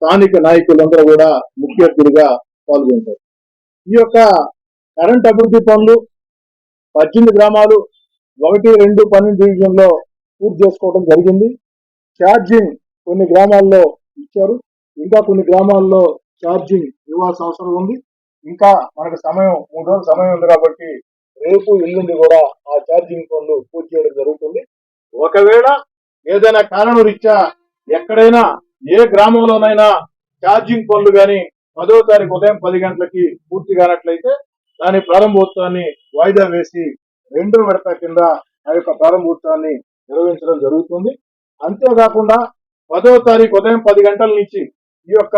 స్థానిక నాయకులందరూ కూడా ముఖ్య అతిథులుగా పాల్గొంటారు. ఈ యొక్క కరెంట్ అభివృద్ధి పనులు 18 గ్రామాలు 1, 2, 12 డివిజన్లో పూర్తి చేసుకోవడం జరిగింది. ఛార్జింగ్ కొన్ని గ్రామాల్లో ఇచ్చారు, ఇంకా కొన్ని గ్రామాల్లో ఛార్జింగ్ ఇవ్వాల్సిన అవసరం ఉంది. ఇంకా మనకు సమయం 3 రోజులు సమయం ఉంది కాబట్టి రేపు ఎల్లుండి కూడా ఆ ఛార్జింగ్ పనులు పూర్తి చేయడం జరుగుతుంది. ఒకవేళ ఏదైనా కారణం రీత్యా ఎక్కడైనా ఏ గ్రామంలోనైనా ఛార్జింగ్ పనులు కానీ 10వ తారీఖు ఉదయం 10 గంటలకి పూర్తి కానట్లయితే దాని ప్రారంభోత్సవాన్ని వాయిదా వేసి 2వ విడత కింద ఆ యొక్క ప్రారంభోత్సవాన్ని నిర్వహించడం జరుగుతుంది. అంతేకాకుండా 10వ తారీఖు ఉదయం 10 గంటల నుంచి ఈ యొక్క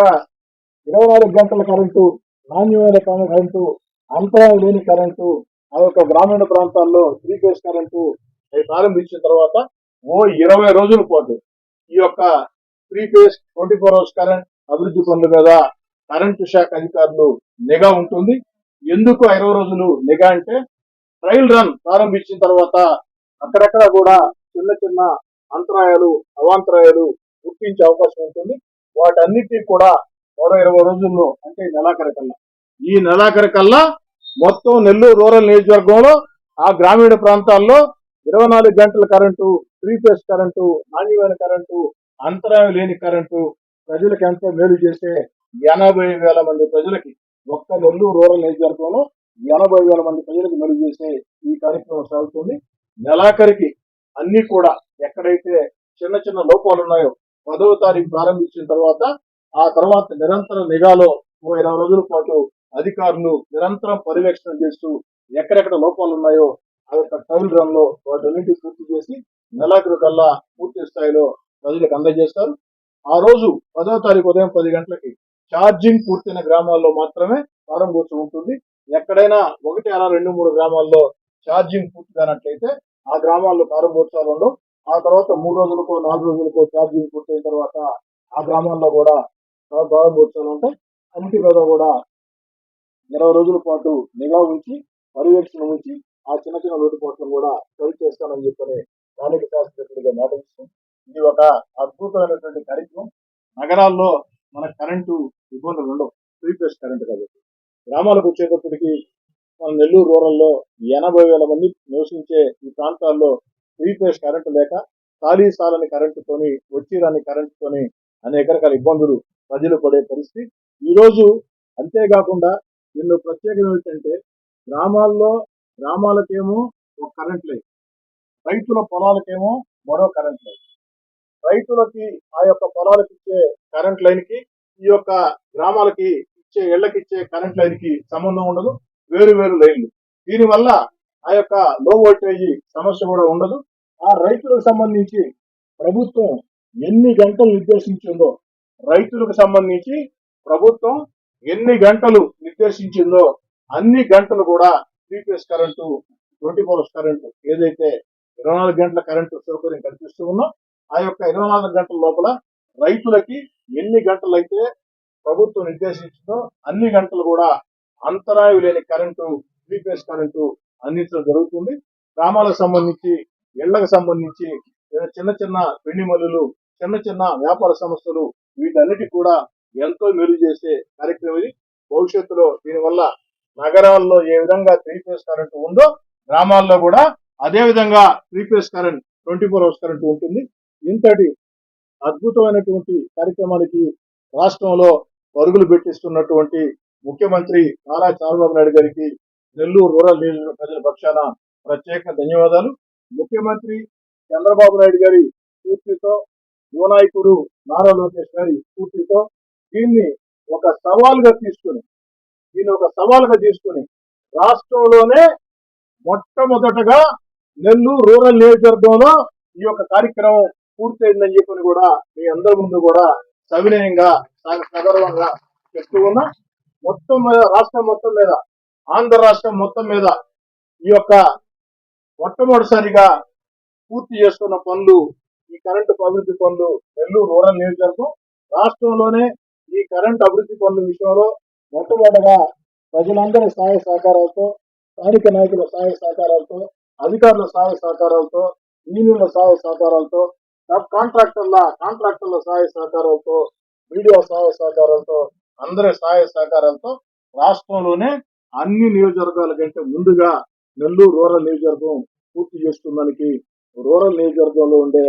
24 గంటల కరెంటు, నాణ్యమైన కరెంటు, అంతరాయం లేని కరెంటు, ఆ యొక్క గ్రామీణ ప్రాంతాల్లో 3 ఫేజ్ కరెంటు ప్రారంభించిన తర్వాత 20 రోజుల పాటు ఈ యొక్క 3 ఫేజ్ 24 అవర్స్ కరెంట్ అభివృద్ధి పనుల మీద కరెంటు శాఖ అధికారులు నిఘా ఉంటుంది. ఎందుకు 20 రోజులు నిఘా అంటే ట్రయల్ రన్ ప్రారంభించిన తర్వాత అక్కడక్కడ కూడా చిన్న చిన్న అంతరాయాలు, అవాంతరాయాలు గుర్తించే అవకాశం ఉంటుంది. వాటన్నిటినీ కూడా మరో 20 రోజుల్లో అంటే ఈ నెలాఖరు కల్లా మొత్తం నెల్లూరు రూరల్ నియోజకవర్గంలో ఆ గ్రామీణ ప్రాంతాల్లో 24 గంటల కరెంటు, 3 ఫేజ్ కరెంటు, నాణ్యమైన కరెంటు, అంతరాయం లేని కరెంటు ప్రజలకు ఎంతో మేలు చేసే 80,000 మంది ప్రజలకి, ఒక్క నెల్లూరు రూరల్ నియోజకవర్గంలో 80,000 మంది ప్రజలకు మేలు చేసే ఈ కార్యక్రమం సాగుతుంది. నెలాఖరికి అన్ని కూడా ఎక్కడైతే చిన్న చిన్న లోపాలు ఉన్నాయో 10వ తారీఖు ప్రారంభించిన తర్వాత ఆ తర్వాత నిరంతర నిఘాలో 20 రోజుల పాటు అధికారులు నిరంతరం పర్యవేక్షణ చేస్తూ ఎక్కడెక్కడ లోపాలు ఉన్నాయో ఆ యొక్క ట్రయల్ రన్ లో వాటన్నింటినీ పూర్తి చేసి నెలాఖరు కల్లా పూర్తి స్థాయిలో ప్రజలకు అందజేస్తారు. ఆ రోజు 10వ తారీఖు ఉదయం 10 గంటలకి ఛార్జింగ్ పూర్తయిన గ్రామాల్లో మాత్రమే ప్రారంభోత్సవం ఉంటుంది. ఎక్కడైనా 1, 2, 3 గ్రామాల్లో ఛార్జింగ్ పూర్తి కానట్లయితే ఆ గ్రామాల్లో ప్రారంభోత్సవాలు ఉండవు. ఆ తర్వాత 3 రోజులకో 4 రోజులకో ఛార్జింగ్ పూర్తయిన తర్వాత ఆ గ్రామాల్లో కూడా ప్రారంభోత్సవాలు ఉంటాయి. అన్నిటి మీద కూడా 20 రోజుల పాటు నిఘా ఉంచి పర్యవేక్షణ ఉంచి ఆ చిన్న చిన్న లోటుపాట్లను కూడా సరి చేస్తానని చెప్పని స్థానిక శాస్త్రజ్ఞుడిగా మాటిస్తున్నాం. ఇది ఒక అద్భుతమైనటువంటి కార్యక్రమం. నగరాల్లో మన కరెంటు ఇబ్బందులు ఉండవు, 3 ఫేజ్ కరెంటు కాబట్టి. గ్రామాలకు వచ్చేటప్పటికి మన నెల్లూరు రూరల్లో 80,000 మంది నివసించే ఈ ప్రాంతాల్లో 3 ఫేజ్ కరెంటు లేక ఖాళీ సాలని కరెంటుతోని, వచ్చి రాని కరెంటుతోని అనేక రకాల ఇబ్బందులు ప్రజలు పడే పరిస్థితి ఈరోజు. అంతేకాకుండా దీనిలో ప్రత్యేకం ఏంటంటే గ్రామాలకేమో ఒక కరెంట్ లైన్, రైతుల పొలాలకేమో మరో కరెంట్ లైన్. రైతులకి ఆ యొక్క పొలాలకు ఇచ్చే కరెంట్ లైన్ కి ఈ యొక్క గ్రామాలకి ఇచ్చే ఇళ్లకి ఇచ్చే కరెంట్ లైన్ కి సంబంధం ఉండదు, వేరు వేరు లైన్లు. దీనివల్ల ఆ యొక్క లో వోల్టేజ్ సమస్య కూడా ఉండదు. ఆ రైతులకు సంబంధించి ప్రభుత్వం ఎన్ని గంటలు నిర్దేశించిందో, రైతులకు సంబంధించి ప్రభుత్వం ఎన్ని గంటలు నిర్దేశించిందో అన్ని గంటలు కూడా 3 ఫేజ్ కరెంటు, 24 అవర్స్ కరెంటు, ఏదైతే 24 గంటల కరెంటు సౌకర్యం కల్పిస్తూ ఉన్నాం ఆ యొక్క 24 గంటల లోపల రైతులకి ఎన్ని గంటలు అయితే ప్రభుత్వం నిర్దేశించిందో అన్ని గంటలు కూడా అంతరాయం లేని కరెంటు, 3 ఫేజ్ కరెంటు అందించడం జరుగుతుంది. గ్రామాలకు సంబంధించి, ఇళ్లకు సంబంధించి, చిన్న చిన్న పెళ్లి మల్లులు, చిన్న చిన్న వ్యాపార సంస్థలు, వీటన్నిటి కూడా ఎంతో మేలు చేసే కార్యక్రమం ఇది. భవిష్యత్తులో దీనివల్ల నగరాల్లో ఏ విధంగా 3 ఫేజ్ కరెంటు ఉందో గ్రామాల్లో కూడా అదే విధంగా 3 ఫేజ్ కరెంట్, 24 అవర్స్ కరెంటు ఉంటుంది. ఇంతటి అద్భుతమైనటువంటి కార్యక్రమానికి రాష్ట్రంలో పరుగులు పెట్టిస్తున్నటువంటి ముఖ్యమంత్రి నారా చంద్రబాబు నాయుడు గారికి నెల్లూరు రూరల్ నియోజకవర్గ ప్రజల పక్షాన ప్రత్యేక ధన్యవాదాలు. ముఖ్యమంత్రి చంద్రబాబు నాయుడు గారి స్ఫూర్తితో, యువ నాయకుడు నారా లోకేష్ గారి స్ఫూర్తితో దీన్ని ఒక సవాలుగా తీసుకుని రాష్ట్రంలోనే మొట్టమొదటగా నెల్లూరు రూరల్ నియోజకవర్గంలో ఈ యొక్క కార్యక్రమం పూర్తయిందని చెప్పని కూడా మీ అందరి ముందు కూడా సవినయంగా సగర్వంగా చెప్తూ ఉన్నా. మొత్తం మీద రాష్ట్రం మొత్తం మీద, ఆంధ్ర రాష్ట్రం మొత్తం మీద ఈ యొక్క మొట్టమొదటిసారిగా పూర్తి చేస్తున్న పనులు, ఈ కరెంటు అభివృద్ధి పనులు నెల్లూరు రూరల్ నియోజకవర్గం. రాష్ట్రంలోనే ఈ కరెంటు అభివృద్ధి పనుల విషయంలో మొట్టమొదటిగా ప్రజలందరి సహాయ సహకారాలతో, స్థానిక నాయకుల సహాయ సహకారాలతో, అధికారుల సహాయ సహకారాలతో, యూనియన్ల సహాయ సహకారాలతో, సబ్ కాంట్రాక్టర్ల సహాయ సహకారాలతో మీడియా సహాయ సహకారాలతో, అందరి సహాయ సహకారాలతో రాష్ట్రంలోనే అన్ని నియోజకవర్గాల కంటే ముందుగా నెల్లూరు రూరల్ నియోజకవర్గం పూర్తి చేస్తుందానికి రూరల్ నియోజకవర్గంలో ఉండే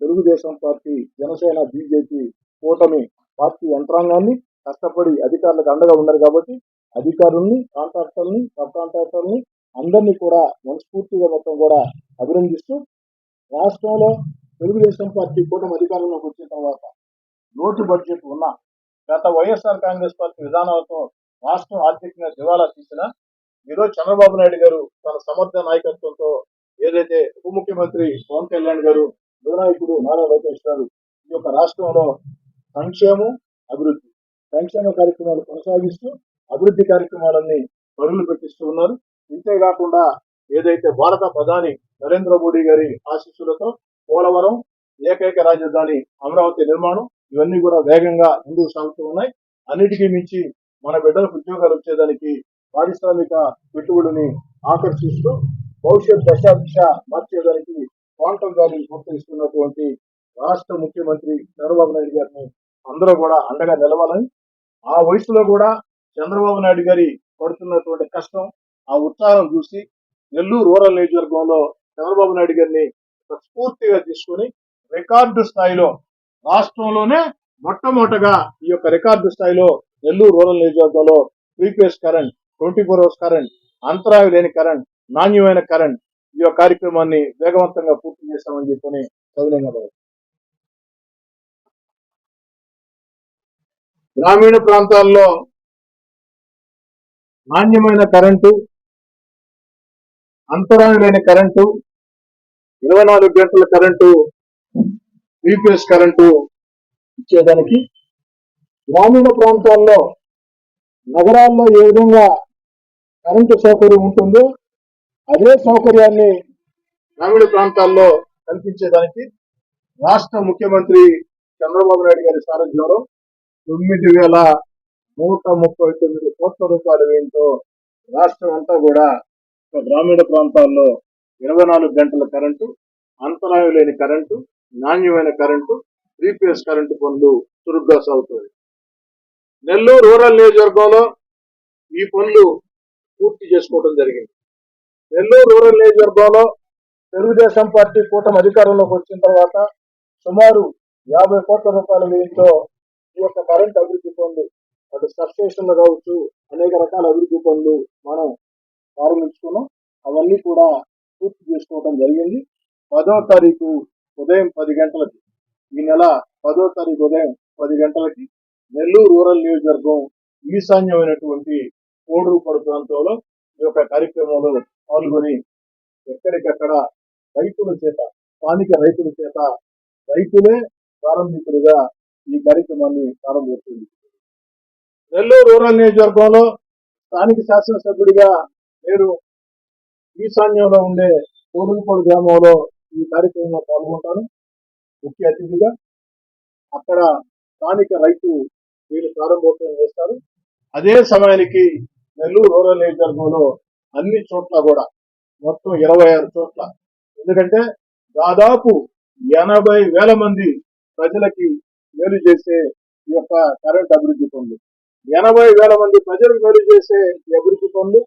తెలుగుదేశం పార్టీ, జనసేన, బీజేపీ కూటమి పార్టీ యంత్రాంగాన్ని కష్టపడి అధికారులకు అండగా ఉన్నారు కాబట్టి అధికారుల్ని, కాంట్రాక్టర్ని, సబ్ కాంట్రాక్టర్ని అందరినీ కూడా మనస్ఫూర్తిగా మొత్తం కూడా అభినందిస్తూ రాష్ట్రంలో తెలుగుదేశం పార్టీ కూటమి అధికారంలోకి వచ్చిన తర్వాత లోటు బడ్జెట్ ఉన్న గత వైఎస్ఆర్ కాంగ్రెస్ పార్టీ విధానాలతో రాష్ట్రం ఆర్థికంగా దివాలా తీసిన ఈరోజు చంద్రబాబు నాయుడు గారు తన సమర్థ నాయకత్వంతో ఏదైతే ఉప ముఖ్యమంత్రి పవన్ కళ్యాణ్ గారు, యువనాయకుడు నారా లోకేష్ గారు ఈ యొక్క రాష్ట్రంలో సంక్షేమం, అభివృద్ధి, సంక్షేమ కార్యక్రమాలు కొనసాగిస్తూ అభివృద్ధి కార్యక్రమాలన్నీ పరుగులు పెట్టిస్తూ ఉన్నారు. ఇంతేకాకుండా ఏదైతే భారత ప్రధాని నరేంద్ర మోడీ గారి ఆశీస్సులతో పోలవరం, ఏకైక రాజధాని అమరావతి నిర్మాణం ఇవన్నీ కూడా వేగంగా ముందుకు సాగుతూ ఉన్నాయి. అన్నిటికీ మించి మన బిడ్డలకు ఉద్యోగాలు వచ్చేదానికి పారిశ్రామిక పెట్టుబడిని ఆకర్షిస్తూ భవిష్యత్ దశాదిశ మార్చేదానికి క్వాంటమ్ వ్యాలీని ప్రోత్సహిస్తున్నటువంటి రాష్ట్ర ముఖ్యమంత్రి చంద్రబాబు నాయుడు గారిని అందరూ కూడా అండగా నిలవాలని, ఆ వయసులో కూడా చంద్రబాబు నాయుడు గారి పడుతున్నటువంటి కష్టం, ఆ ఉత్సాహం చూసి నెల్లూరు రూరల్ నియోజకవర్గంలో చంద్రబాబు నాయుడు గారిని స్ఫూర్తిగా తీసుకుని రికార్డు స్థాయిలో రాష్ట్రంలోనే మొట్టమొదటగా ఈ యొక్క రికార్డు స్థాయిలో నెల్లూరు రూరల్ నియోజకవర్గంలో 3 phase కరెంట్, 24 hours కరెంట్, అంతరాయం లేని కరెంట్, నాణ్యమైన కరెంట్ ఈ యొక్క కార్యక్రమాన్ని వేగవంతంగా పూర్తి చేస్తామని చెప్పని సవినయంగా గ్రామీణ ప్రాంతాల్లో నాణ్యమైన కరెంటు, అంతరాయం లేని కరెంటు, 24 గంటల కరెంటు, 3 phase కరెంటు ఇచ్చేదానికి గ్రామీణ ప్రాంతాల్లో నగరాల్లో ఏ విధంగా కరెంటు సౌకర్యం ఉంటుందో అదే సౌకర్యాన్ని గ్రామీణ ప్రాంతాల్లో కల్పించేదానికి రాష్ట్ర ముఖ్యమంత్రి చంద్రబాబు నాయుడు గారి సారథ్యంలో 9,139 కోట్ల రూపాయల వ్యయంతో రాష్ట్రం అంతా కూడా గ్రామీణ ప్రాంతాల్లో 24 గంటల కరెంటు, అంతరాయం లేని కరెంటు, నాణ్యమైన కరెంటు, 3 phase కరెంటు పనులు చురుగ్గా సాగుతాయి. నెల్లూరు రూరల్ నియోజకవర్గంలో ఈ పనులు పూర్తి చేసుకోవడం జరిగింది. నెల్లూరు రూరల్ నియోజకవర్గంలో తెలుగుదేశం పార్టీ కూటమి అధికారంలోకి వచ్చిన తర్వాత సుమారు 50 కోట్ల రూపాయల వ్యయంతో ఈ యొక్క కరెంట్ అభివృద్ధి పనులు, అటు సబ్స్టేషన్లు కావచ్చు, అనేక రకాల అభివృద్ధి పనులు మనం ప్రారంభించుకున్నాం. అవన్నీ కూడా పూర్తి చేసుకోవడం జరిగింది. 10వ తారీఖు ఉదయం 10 గంటలకి, ఈ నెల 10వ తారీఖు ఉదయం 10 గంటలకి నెల్లూరు రూరల్ నియోజకవర్గం ఈశాన్యమైనటువంటి కోడూరుపాడు ప్రాంతంలో ఈ యొక్క కార్యక్రమంలో పాల్గొని ఎక్కడికక్కడ రైతుల చేత, స్థానిక రైతుల చేత, రైతులే ప్రారంభికులుగా ఈ కార్యక్రమాన్ని ప్రారంభిస్తుంది. నెల్లూరు రూరల్ నియోజకవర్గంలో స్థానిక శాసనసభ్యుడిగా నేను ఈశాన్యంలో ఉండే కోడూరుపాడు గ్రామంలో ఈ కార్యక్రమంలో పాల్గొంటాను ముఖ్య అతిథిగా. అక్కడ స్థానిక రైతు వీళ్ళు ప్రారంభోత్సవం చేస్తారు. అదే సమయానికి నెల్లూరు రూరల్ నియోజకవర్గంలో అన్ని చోట్ల కూడా మొత్తం 26 చోట్ల, ఎందుకంటే దాదాపు 80,000 మంది ప్రజలకి మేలు చేసే ఈ యొక్క కరెంట్ అభివృద్ధి పనులు, 80,000 మంది ప్రజలకు మేలు చేసే ఈ అభివృద్ధి పనులు